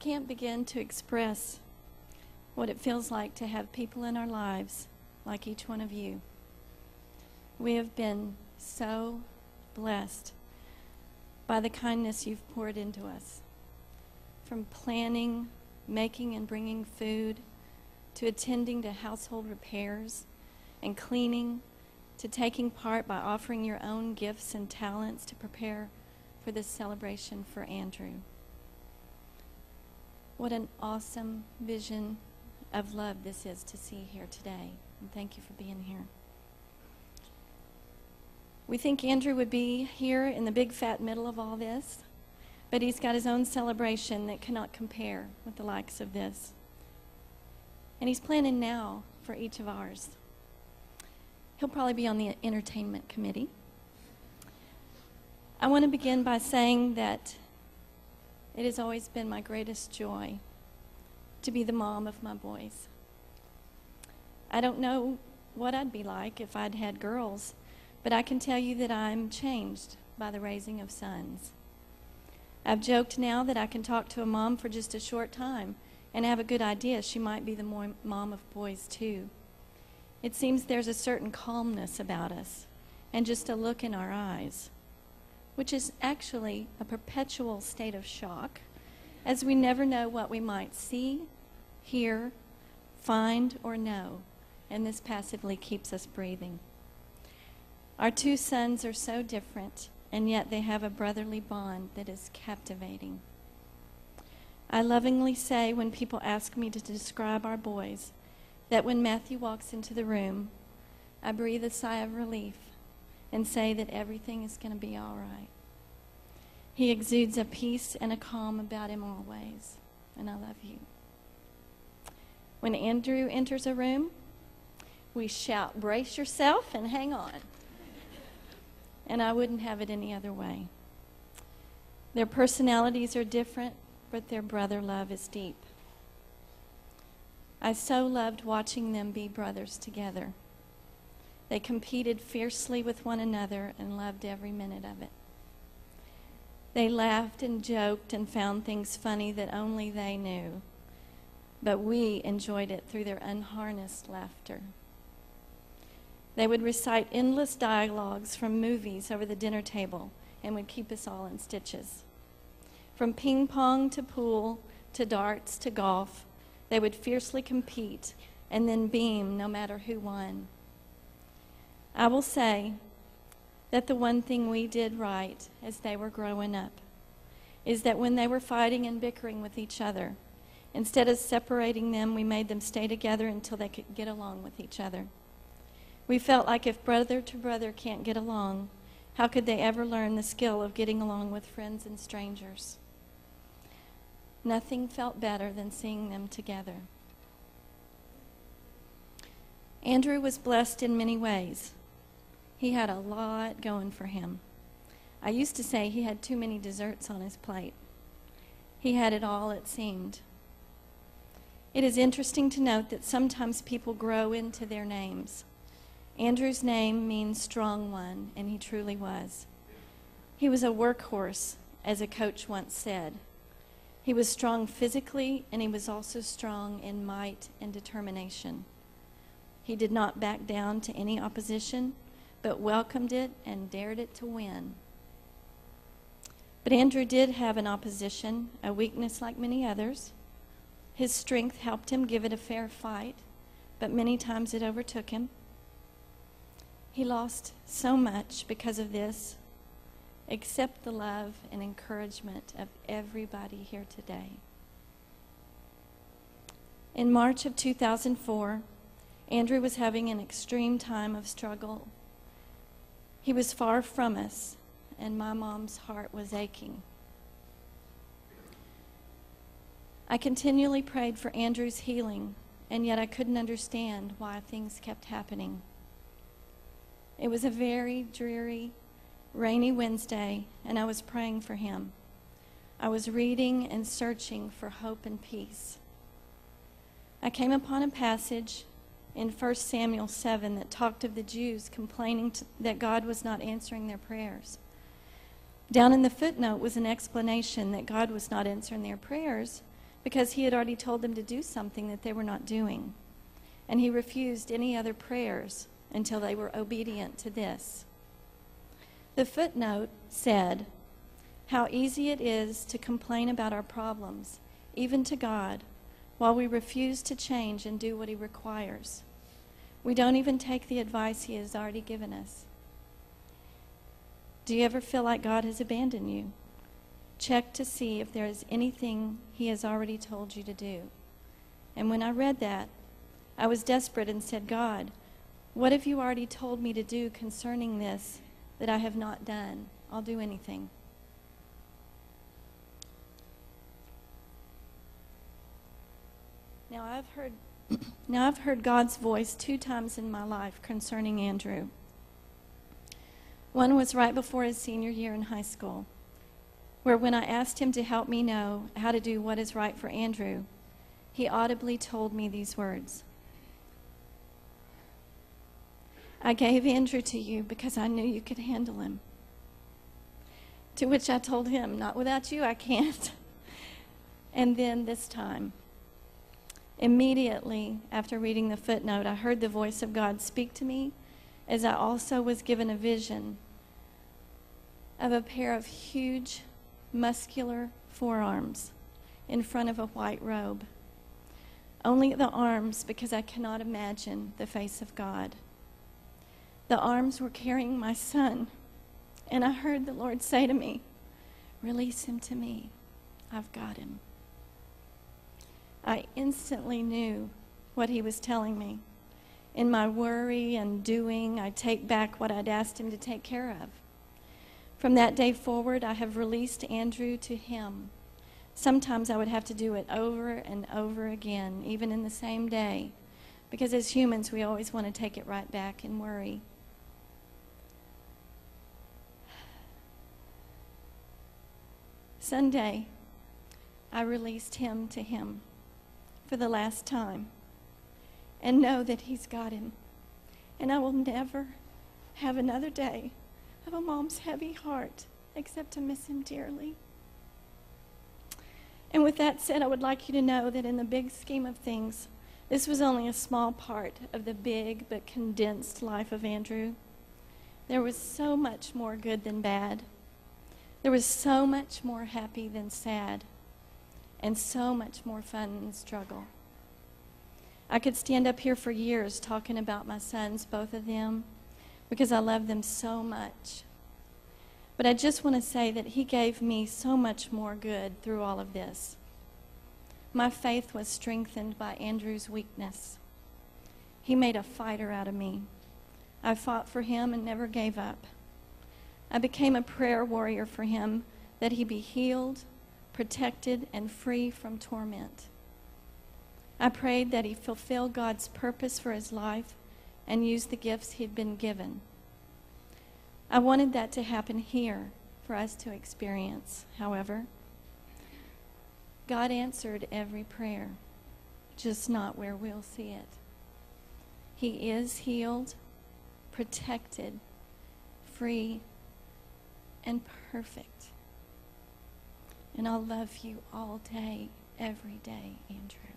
can't begin to express what it feels like to have people in our lives like each one of you. We have been so blessed by the kindness you've poured into us. From planning, making and bringing food, to attending to household repairs and cleaning, to taking part by offering your own gifts and talents to prepare for this celebration for Andrew. What an awesome vision of love this is to see here today. And thank you for being here. We think Andrew would be here in the big fat middle of all this, but he's got his own celebration that cannot compare with the likes of this. And he's planning now for each of ours. He'll probably be on the entertainment committee. I want to begin by saying that it has always been my greatest joy to be the mom of my boys. I don't know what I'd be like if I'd had girls, but I can tell you that I'm changed by the raising of sons. I've joked now that I can talk to a mom for just a short time and have a good idea she might be the mom of boys too. It seems there's a certain calmness about us and just a look in our eyes, which is actually a perpetual state of shock, as we never know what we might see, hear, find, or know, and this passively keeps us breathing. Our two sons are so different, and yet they have a brotherly bond that is captivating. I lovingly say when people ask me to describe our boys, that when Matthew walks into the room, I breathe a sigh of relief and say that everything is going to be all right. He exudes a peace and a calm about him always, and I love you. When Andrew enters a room, we shout, "Brace yourself and hang on." And I wouldn't have it any other way. Their personalities are different, but their brother love is deep. I so loved watching them be brothers together. They competed fiercely with one another and loved every minute of it. They laughed and joked and found things funny that only they knew, but we enjoyed it through their unharnessed laughter. They would recite endless dialogues from movies over the dinner table and would keep us all in stitches. From ping pong to pool to darts to golf, they would fiercely compete and then beam no matter who won. I will say that the one thing we did right as they were growing up is that when they were fighting and bickering with each other, instead of separating them, we made them stay together until they could get along with each other. We felt like if brother to brother can't get along, how could they ever learn the skill of getting along with friends and strangers? Nothing felt better than seeing them together. Andrew was blessed in many ways. He had a lot going for him. I used to say he had too many desserts on his plate. He had it all, it seemed. It is interesting to note that sometimes people grow into their names. Andrew's name means strong one, and he truly was. He was a workhorse, as a coach once said. He was strong physically, and he was also strong in might and determination. He did not back down to any opposition, but welcomed it and dared it to win. But Andrew did have an opposition, a weakness like many others. His strength helped him give it a fair fight, but many times it overtook him. He lost so much because of this, except the love and encouragement of everybody here today. In March of 2004, Andrew was having an extreme time of struggle. He was far from us, and my mom's heart was aching. I continually prayed for Andrew's healing, and yet I couldn't understand why things kept happening. It was a very dreary, rainy Wednesday, and I was praying for him. I was reading and searching for hope and peace. I came upon a passage in 1 Samuel 7 that talked of the Jews complaining that God was not answering their prayers. Down in the footnote was an explanation that God was not answering their prayers because he had already told them to do something that they were not doing. And he refused any other prayers until they were obedient to this. The footnote said, "How easy it is to complain about our problems, even to God, while we refuse to change and do what he requires. We don't even take the advice he has already given us." Do you ever feel like God has abandoned you? Check to see if there is anything he has already told you to do. And when I read that, I was desperate and said, "God, what have you already told me to do concerning this that I have not done? I'll do anything." Now I've heard God's voice 2 times in my life concerning Andrew. One was right before his senior year in high school, where when I asked him to help me know how to do what is right for Andrew, he audibly told me these words: "I gave Andrew to you because I knew you could handle him." To which I told him, "Not without you, I can't." And then this time, immediately after reading the footnote, I heard the voice of God speak to me, as I also was given a vision of a pair of huge, muscular forearms in front of a white robe. Only the arms, because I cannot imagine the face of God. The arms were carrying my son, and I heard the Lord say to me, "Release him to me. I've got him." I instantly knew what he was telling me. In my worry and doing, I take back what I'd asked him to take care of. From that day forward, I have released Andrew to him. Sometimes I would have to do it over and over again, even in the same day, because as humans, we always want to take it right back and worry. Sunday, I released him to him for the last time, and know that he's got him. And I will never have another day of a mom's heavy heart except to miss him dearly. And with that said, I would like you to know that in the big scheme of things, this was only a small part of the big but condensed life of Andrew. There was so much more good than bad. There was so much more happy than sad, and so much more fun than struggle. I could stand up here for years talking about my sons, both of them, because I love them so much. But I just want to say that he gave me so much more good through all of this. My faith was strengthened by Andrew's weakness. He made a fighter out of me. I fought for him and never gave up. I became a prayer warrior for him, that he be healed, protected, and free from torment. I prayed that he fulfill God's purpose for his life and use the gifts he'd been given. I wanted that to happen here for us to experience. However, God answered every prayer, just not where we'll see it. He is healed, protected, free, and perfect. And I'll love you all day, every day, Andrew.